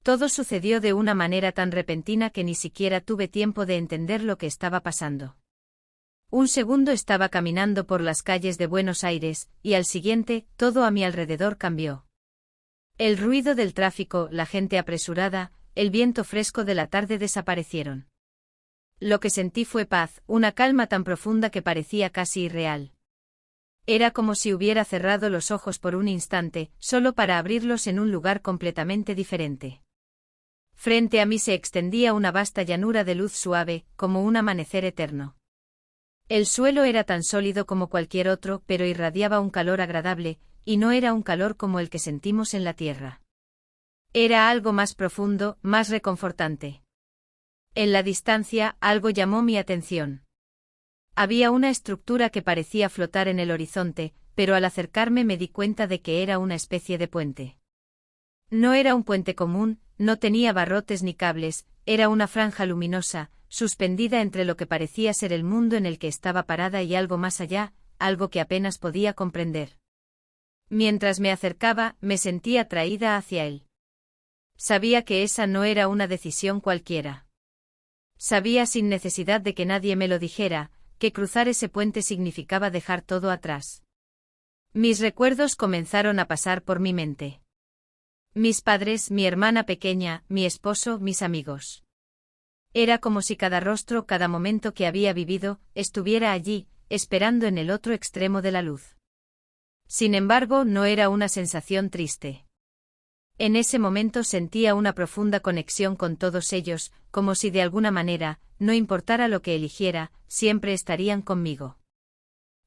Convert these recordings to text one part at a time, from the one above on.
Todo sucedió de una manera tan repentina que ni siquiera tuve tiempo de entender lo que estaba pasando. Un segundo estaba caminando por las calles de Buenos Aires, y al siguiente, todo a mi alrededor cambió. El ruido del tráfico, la gente apresurada, el viento fresco de la tarde desaparecieron. Lo que sentí fue paz, una calma tan profunda que parecía casi irreal. Era como si hubiera cerrado los ojos por un instante, solo para abrirlos en un lugar completamente diferente. Frente a mí se extendía una vasta llanura de luz suave, como un amanecer eterno. El suelo era tan sólido como cualquier otro, pero irradiaba un calor agradable, y no era un calor como el que sentimos en la tierra. Era algo más profundo, más reconfortante. En la distancia, algo llamó mi atención. Había una estructura que parecía flotar en el horizonte, pero al acercarme me di cuenta de que era una especie de puente. No era un puente común, no tenía barrotes ni cables, era una franja luminosa, suspendida entre lo que parecía ser el mundo en el que estaba parada y algo más allá, algo que apenas podía comprender. Mientras me acercaba, me sentía atraída hacia él. Sabía que esa no era una decisión cualquiera. Sabía sin necesidad de que nadie me lo dijera, que cruzar ese puente significaba dejar todo atrás. Mis recuerdos comenzaron a pasar por mi mente. Mis padres, mi hermana pequeña, mi esposo, mis amigos. Era como si cada rostro, cada momento que había vivido, estuviera allí, esperando en el otro extremo de la luz. Sin embargo, no era una sensación triste. En ese momento sentía una profunda conexión con todos ellos, como si de alguna manera, no importara lo que eligiera, siempre estarían conmigo.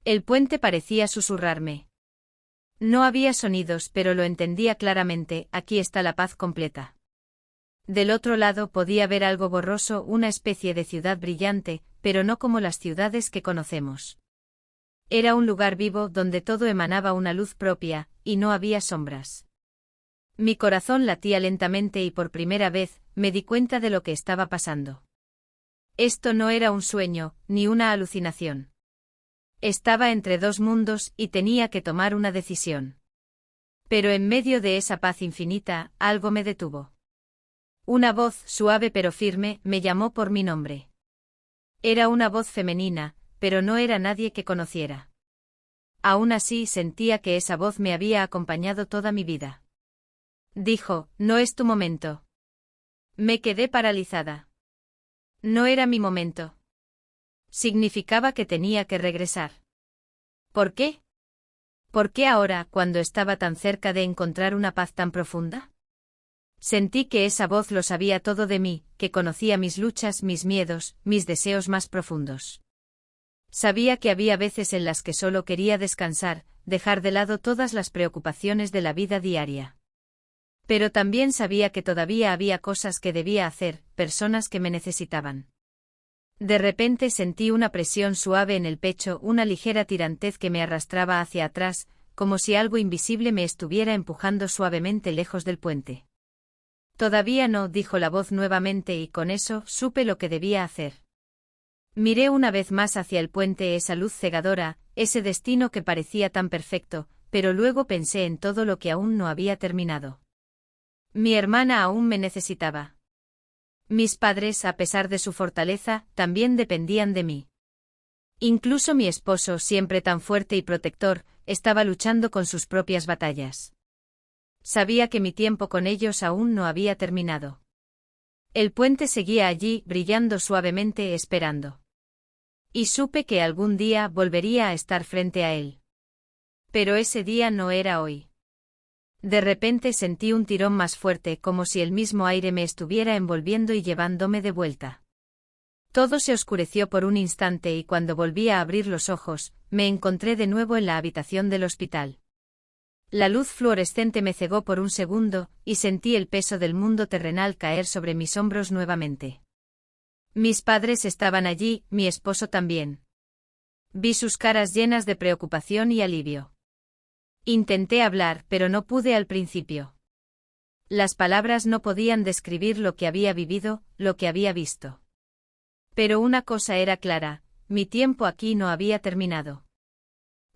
El puente parecía susurrarme. No había sonidos, pero lo entendía claramente, aquí está la paz completa. Del otro lado podía ver algo borroso, una especie de ciudad brillante, pero no como las ciudades que conocemos. Era un lugar vivo donde todo emanaba una luz propia, y no había sombras. Mi corazón latía lentamente y por primera vez, me di cuenta de lo que estaba pasando. Esto no era un sueño, ni una alucinación. Estaba entre dos mundos y tenía que tomar una decisión. Pero en medio de esa paz infinita, algo me detuvo. Una voz, suave pero firme, me llamó por mi nombre. Era una voz femenina, pero no era nadie que conociera. Aún así sentía que esa voz me había acompañado toda mi vida. Dijo, no es tu momento. Me quedé paralizada. No era mi momento. Significaba que tenía que regresar. ¿Por qué? ¿Por qué ahora, cuando estaba tan cerca de encontrar una paz tan profunda? Sentí que esa voz lo sabía todo de mí, que conocía mis luchas, mis miedos, mis deseos más profundos. Sabía que había veces en las que solo quería descansar, dejar de lado todas las preocupaciones de la vida diaria. Pero también sabía que todavía había cosas que debía hacer, personas que me necesitaban. De repente sentí una presión suave en el pecho, una ligera tirantez que me arrastraba hacia atrás, como si algo invisible me estuviera empujando suavemente lejos del puente. Todavía no, dijo la voz nuevamente y con eso supe lo que debía hacer. Miré una vez más hacia el puente, esa luz cegadora, ese destino que parecía tan perfecto, pero luego pensé en todo lo que aún no había terminado. Mi hermana aún me necesitaba. Mis padres, a pesar de su fortaleza, también dependían de mí. Incluso mi esposo, siempre tan fuerte y protector, estaba luchando con sus propias batallas. Sabía que mi tiempo con ellos aún no había terminado. El puente seguía allí, brillando suavemente, esperando. Y supe que algún día volvería a estar frente a él. Pero ese día no era hoy. De repente sentí un tirón más fuerte, como si el mismo aire me estuviera envolviendo y llevándome de vuelta. Todo se oscureció por un instante y cuando volví a abrir los ojos, me encontré de nuevo en la habitación del hospital. La luz fluorescente me cegó por un segundo, y sentí el peso del mundo terrenal caer sobre mis hombros nuevamente. Mis padres estaban allí, mi esposo también. Vi sus caras llenas de preocupación y alivio. Intenté hablar, pero no pude al principio. Las palabras no podían describir lo que había vivido, lo que había visto. Pero una cosa era clara, mi tiempo aquí no había terminado.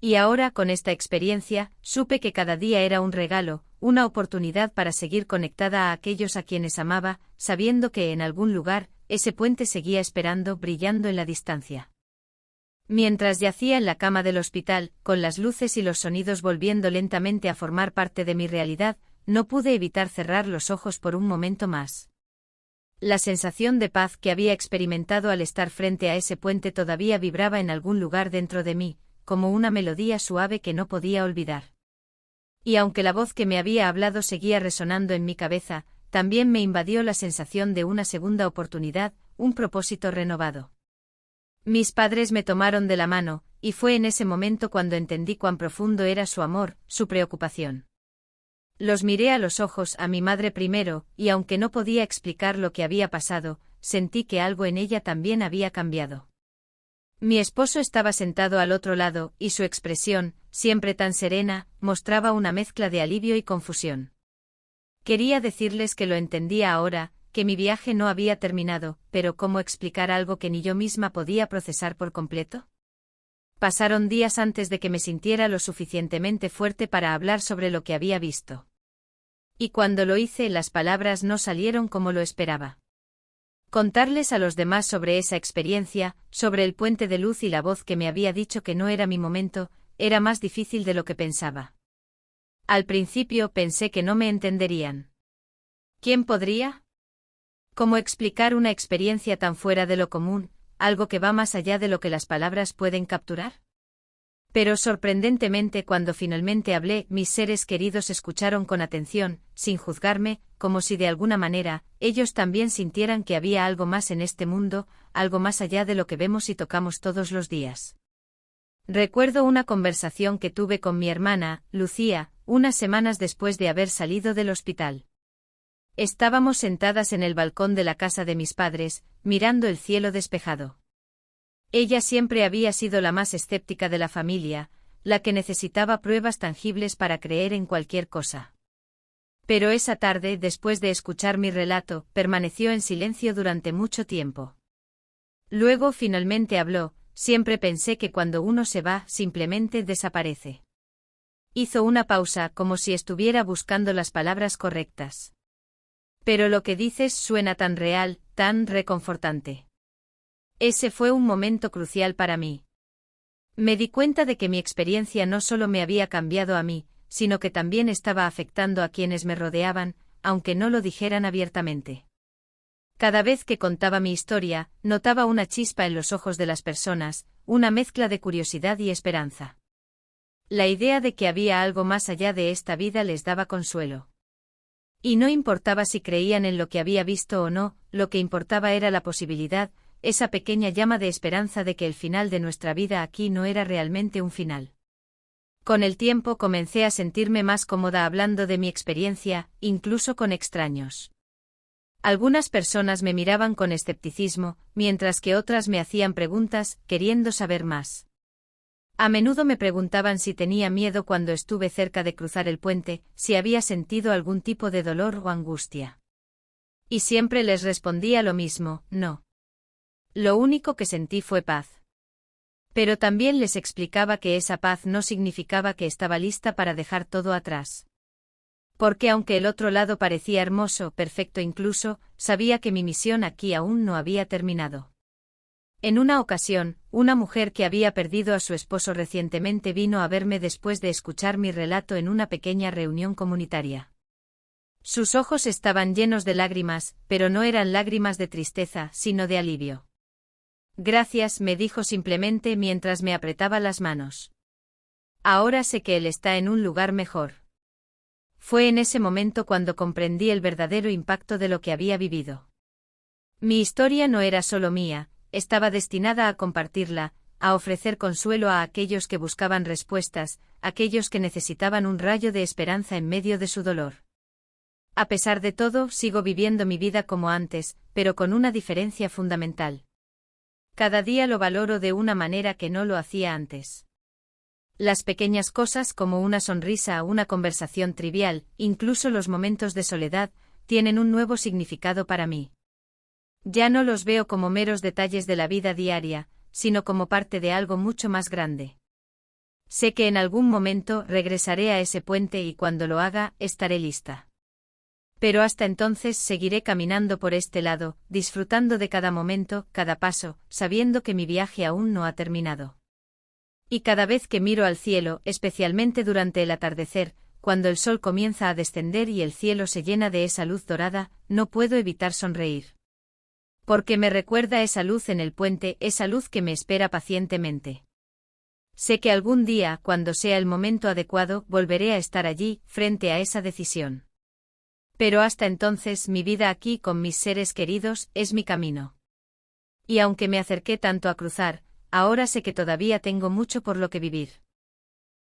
Y ahora, con esta experiencia, supe que cada día era un regalo, una oportunidad para seguir conectada a aquellos a quienes amaba, sabiendo que en algún lugar, ese puente seguía esperando, brillando en la distancia. Mientras yacía en la cama del hospital, con las luces y los sonidos volviendo lentamente a formar parte de mi realidad, no pude evitar cerrar los ojos por un momento más. La sensación de paz que había experimentado al estar frente a ese puente todavía vibraba en algún lugar dentro de mí, como una melodía suave que no podía olvidar. Y aunque la voz que me había hablado seguía resonando en mi cabeza, también me invadió la sensación de una segunda oportunidad, un propósito renovado. Mis padres me tomaron de la mano, y fue en ese momento cuando entendí cuán profundo era su amor, su preocupación. Los miré a los ojos a mi madre primero, y aunque no podía explicar lo que había pasado, sentí que algo en ella también había cambiado. Mi esposo estaba sentado al otro lado, y su expresión, siempre tan serena, mostraba una mezcla de alivio y confusión. Quería decirles que lo entendía ahora, que mi viaje no había terminado, pero ¿cómo explicar algo que ni yo misma podía procesar por completo? Pasaron días antes de que me sintiera lo suficientemente fuerte para hablar sobre lo que había visto. Y cuando lo hice, las palabras no salieron como lo esperaba. Contarles a los demás sobre esa experiencia, sobre el puente de luz y la voz que me había dicho que no era mi momento, era más difícil de lo que pensaba. Al principio pensé que no me entenderían. ¿Quién podría? ¿Cómo explicar una experiencia tan fuera de lo común, algo que va más allá de lo que las palabras pueden capturar? Pero sorprendentemente, cuando finalmente hablé, mis seres queridos escucharon con atención, sin juzgarme, como si de alguna manera, ellos también sintieran que había algo más en este mundo, algo más allá de lo que vemos y tocamos todos los días. Recuerdo una conversación que tuve con mi hermana, Lucía, unas semanas después de haber salido del hospital. Estábamos sentadas en el balcón de la casa de mis padres, mirando el cielo despejado. Ella siempre había sido la más escéptica de la familia, la que necesitaba pruebas tangibles para creer en cualquier cosa. Pero esa tarde, después de escuchar mi relato, permaneció en silencio durante mucho tiempo. Luego finalmente habló. Siempre pensé que cuando uno se va, simplemente desaparece. Hizo una pausa, como si estuviera buscando las palabras correctas. Pero lo que dices suena tan real, tan reconfortante. Ese fue un momento crucial para mí. Me di cuenta de que mi experiencia no solo me había cambiado a mí, sino que también estaba afectando a quienes me rodeaban, aunque no lo dijeran abiertamente. Cada vez que contaba mi historia, notaba una chispa en los ojos de las personas, una mezcla de curiosidad y esperanza. La idea de que había algo más allá de esta vida les daba consuelo. Y no importaba si creían en lo que había visto o no, lo que importaba era la posibilidad, esa pequeña llama de esperanza de que el final de nuestra vida aquí no era realmente un final. Con el tiempo comencé a sentirme más cómoda hablando de mi experiencia, incluso con extraños. Algunas personas me miraban con escepticismo, mientras que otras me hacían preguntas, queriendo saber más. A menudo me preguntaban si tenía miedo cuando estuve cerca de cruzar el puente, si había sentido algún tipo de dolor o angustia. Y siempre les respondía lo mismo, no. Lo único que sentí fue paz. Pero también les explicaba que esa paz no significaba que estaba lista para dejar todo atrás. Porque aunque el otro lado parecía hermoso, perfecto incluso, sabía que mi misión aquí aún no había terminado. En una ocasión, una mujer que había perdido a su esposo recientemente vino a verme después de escuchar mi relato en una pequeña reunión comunitaria. Sus ojos estaban llenos de lágrimas, pero no eran lágrimas de tristeza, sino de alivio. Gracias, me dijo simplemente mientras me apretaba las manos. Ahora sé que él está en un lugar mejor. Fue en ese momento cuando comprendí el verdadero impacto de lo que había vivido. Mi historia no era solo mía, estaba destinada a compartirla, a ofrecer consuelo a aquellos que buscaban respuestas, aquellos que necesitaban un rayo de esperanza en medio de su dolor. A pesar de todo, sigo viviendo mi vida como antes, pero con una diferencia fundamental. Cada día lo valoro de una manera que no lo hacía antes. Las pequeñas cosas como una sonrisa o una conversación trivial, incluso los momentos de soledad, tienen un nuevo significado para mí. Ya no los veo como meros detalles de la vida diaria, sino como parte de algo mucho más grande. Sé que en algún momento regresaré a ese puente y cuando lo haga, estaré lista. Pero hasta entonces seguiré caminando por este lado, disfrutando de cada momento, cada paso, sabiendo que mi viaje aún no ha terminado. Y cada vez que miro al cielo, especialmente durante el atardecer, cuando el sol comienza a descender y el cielo se llena de esa luz dorada, no puedo evitar sonreír. Porque me recuerda esa luz en el puente, esa luz que me espera pacientemente. Sé que algún día, cuando sea el momento adecuado, volveré a estar allí, frente a esa decisión. Pero hasta entonces mi vida aquí con mis seres queridos es mi camino. Y aunque me acerqué tanto a cruzar, ahora sé que todavía tengo mucho por lo que vivir.